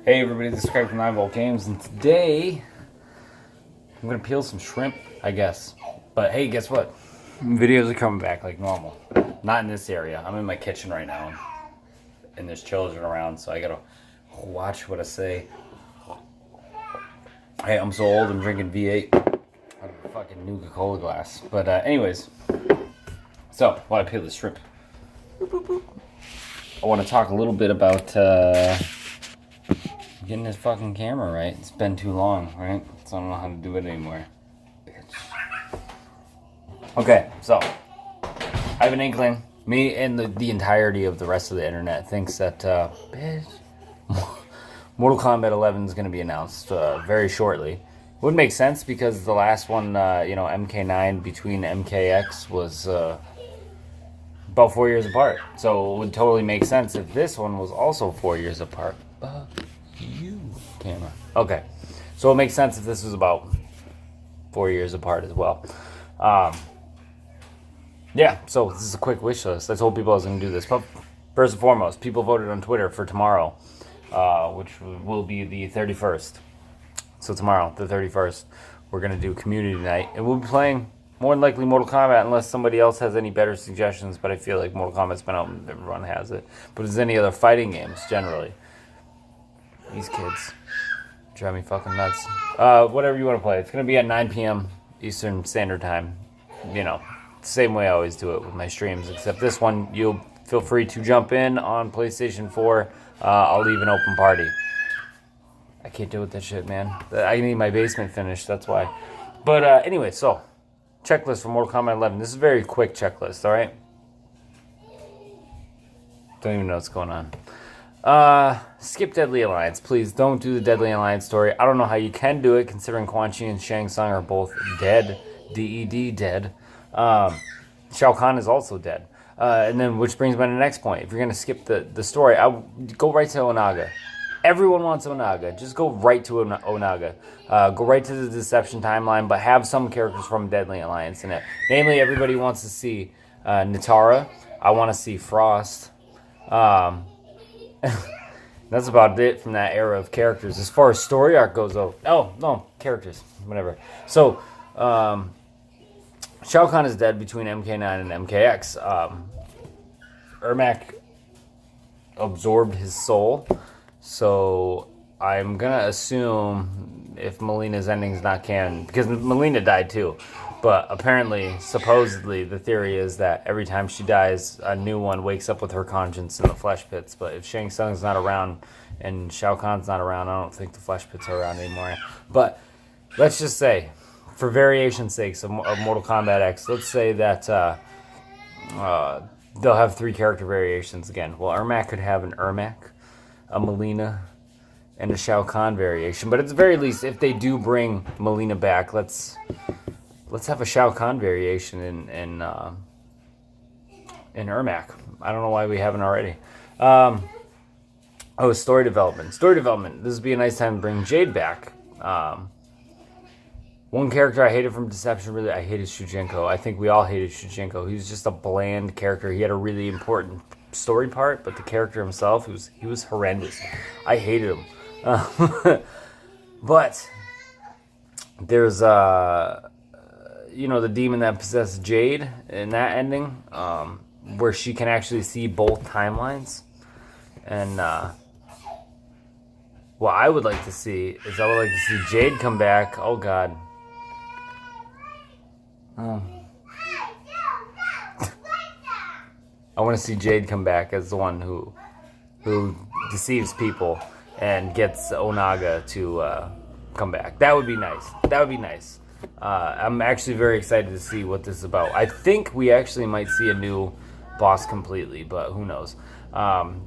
Hey everybody, this is Craig from 9 Volt Games, and today I'm gonna peel some shrimp, I guess. But hey, guess what? Videos are coming back like normal. Not in this area. I'm in my kitchen right now, and there's children around, so I gotta watch what I say. Hey, I'm so old, I'm drinking V8 out of a fucking Nuka-Cola glass. But anyways, so while I peel the shrimp, I want to talk a little bit about getting this fucking camera right. It's been too long, right? So I don't know how to do it anymore. Bitch. Okay, so I have an inkling. Me and the entirety of the rest of the internet thinks that bitch, Mortal Kombat 11 is going to be announced very shortly. Would make sense because the last one, MK9 between MKX was about 4 years apart. So it would totally make sense if this one was also 4 years apart. You camera. Okay, so it makes sense if this was about 4 years apart as well. Yeah, so this is a quick wish list. I told people I was going to do this. But first and foremost, people voted on Twitter for tomorrow, which will be the 31st. So tomorrow, the 31st, we're going to do community night. And we'll be playing more than likely Mortal Kombat unless somebody else has any better suggestions. But I feel like Mortal Kombat's been out and everyone has it. But there's any other fighting games generally. These kids drive me fucking nuts. Whatever you want to play. It's going to be at 9 p.m. Eastern Standard Time. You know, same way I always do it with my streams. Except this one, you'll feel free to jump in on PlayStation 4. I'll leave an open party. I can't deal with that shit, man. I need my basement finished, that's why. But anyway, so, checklist for Mortal Kombat 11. This is a very quick checklist, alright? Don't even know what's going on. Skip Deadly Alliance, please. Don't do the Deadly Alliance story. I don't know how you can do it, considering Quan Chi and Shang Tsung are both dead. D-E-D, dead. Shao Kahn is also dead. And then, which brings me to the next point. If you're going to skip the story, go right to Onaga. Everyone wants Onaga. Just go right to Onaga. Go right to the Deception timeline, but have some characters from Deadly Alliance in it. Namely, everybody wants to see Nitara. I want to see Frost. That's about it from that era of characters. As far as story arc goes, characters, whatever. So, Shao Kahn is dead between MK9 and MKX. Ermac absorbed his soul, so I'm gonna assume if Melina's ending is not canon, because Melina died too. But apparently, supposedly, the theory is that every time she dies, a new one wakes up with her conscience in the flesh pits. But if Shang Tsung's not around and Shao Kahn's not around, I don't think the flesh pits are around anymore. But let's just say, for variation's sakes of Mortal Kombat X, let's say that they'll have 3 character variations again. Well, Ermac could have an Ermac, a Melina, and a Shao Kahn variation. But at the very least, if they do bring Melina back, let's have a Shao Kahn variation in Ermac. I don't know why we haven't already. Story development. Story development. This would be a nice time to bring Jade back. One character I hated from Deception, really, I hated Shujinko. I think we all hated Shujinko. He was just a bland character. He had a really important story part, but the character himself, he was horrendous. I hated him. But there's the demon that possessed Jade in that ending, where she can actually see both timelines. And what I would like to see is Jade come back. Oh God. I want to see Jade come back as the one who deceives people and gets Onaga to come back. That would be nice. I'm actually very excited to see what this is about. I think we actually might see a new boss completely, but who knows.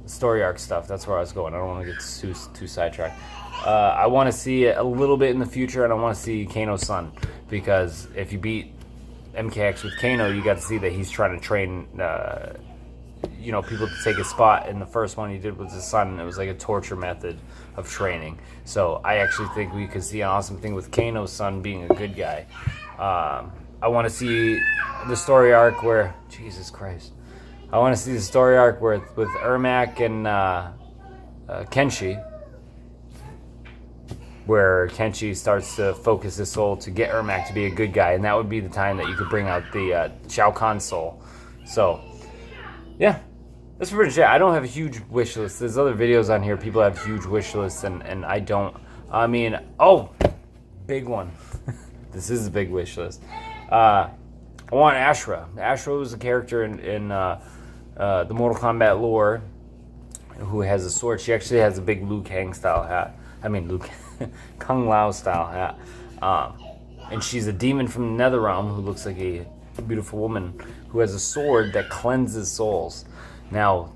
Story arc stuff, that's where I was going. I don't want to get too sidetracked. I want to see it a little bit in the future, and I want to see Kano's son, because if you beat MKX with Kano, you got to see that he's trying to train people to take his spot. In the first one he did with his son, it was like a torture method of training. So I actually think we could see an awesome thing with Kano's son being a good guy. I want to see the story arc where, Jesus Christ, I want to see the story arc with Ermac and Kenshi, where Kenshi starts to focus his soul to get Ermac to be a good guy, and that would be the time that you could bring out the Shao Kahn soul. So, yeah, that's pretty much it. I don't have a huge wish list. There's other videos on here. People have huge wish lists, and I don't. I mean, oh, big one. This is a big wish list. I want Ashra. Ashra was a character in the Mortal Kombat lore who has a sword. She actually has a big Liu Kang style hat. I mean, Kung Lao style hat. And she's a demon from the Netherrealm who looks like a beautiful woman who has a sword that cleanses souls. Now,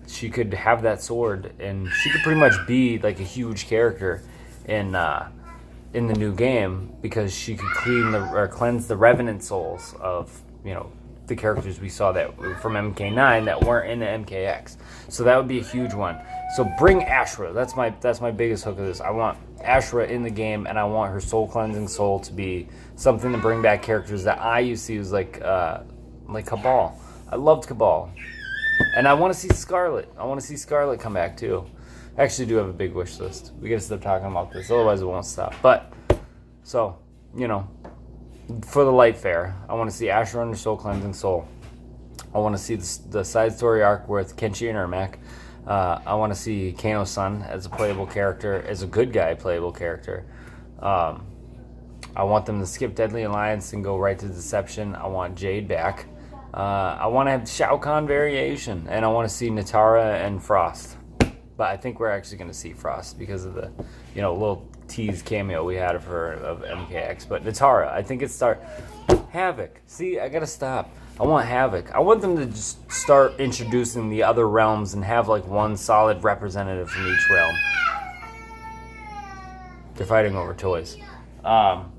she could have that sword, and she could pretty much be like a huge character in the new game, because she could cleanse the revenant souls of, you know, the characters we saw that from MK9 that weren't in the MKX. So that would be a huge one. So bring Ashra. That's my biggest hook of this. I want Ashra in the game, and I want her soul cleansing soul to be something to bring back characters that I used to use, like Cabal. I loved Cabal, and I want to see Scarlet. I want to see Scarlet come back too. I actually do have a big wish list. We gotta stop talking about this, otherwise it won't stop. But so, you know, for the light fare, I want to see Ashra and her soul cleansing soul. I want to see the side story arc with Kenshi and Ermac. I want to see Kano-san as a playable character, as a good guy playable character. I want them to skip Deadly Alliance and go right to Deception. I want Jade back. I want to have Shao Kahn variation, and I want to see Natara and Frost. But I think we're actually going to see Frost because of the, you know, little tease cameo we had of her of MKX. But Natara, I think it's Havoc. See, I gotta stop. I want Havoc. I want them to just start introducing the other realms and have like one solid representative from each realm. They're fighting over toys. And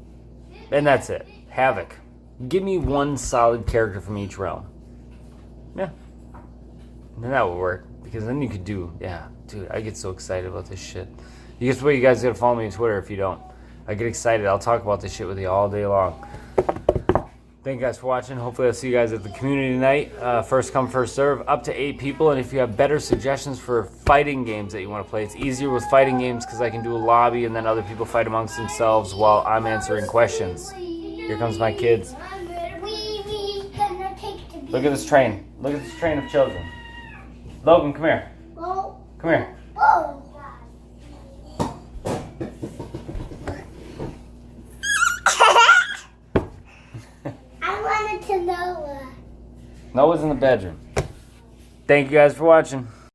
that's it. Havoc. Give me one solid character from each realm. Yeah. And then that would work. Because then you could do, yeah, dude, I get so excited about this shit. You guys gotta follow me on Twitter if you don't. I get excited. I'll talk about this shit with you all day long. Thank you guys for watching. Hopefully I'll see you guys at the community night. First come, first serve. Up to 8 people. And if you have better suggestions for fighting games that you want to play, it's easier with fighting games because I can do a lobby and then other people fight amongst themselves while I'm answering questions. Here comes my kids. Look at this train. Look at this train of children. Logan, come here. Come here. I wanted to know. Noah's in the bedroom. Thank you guys for watching.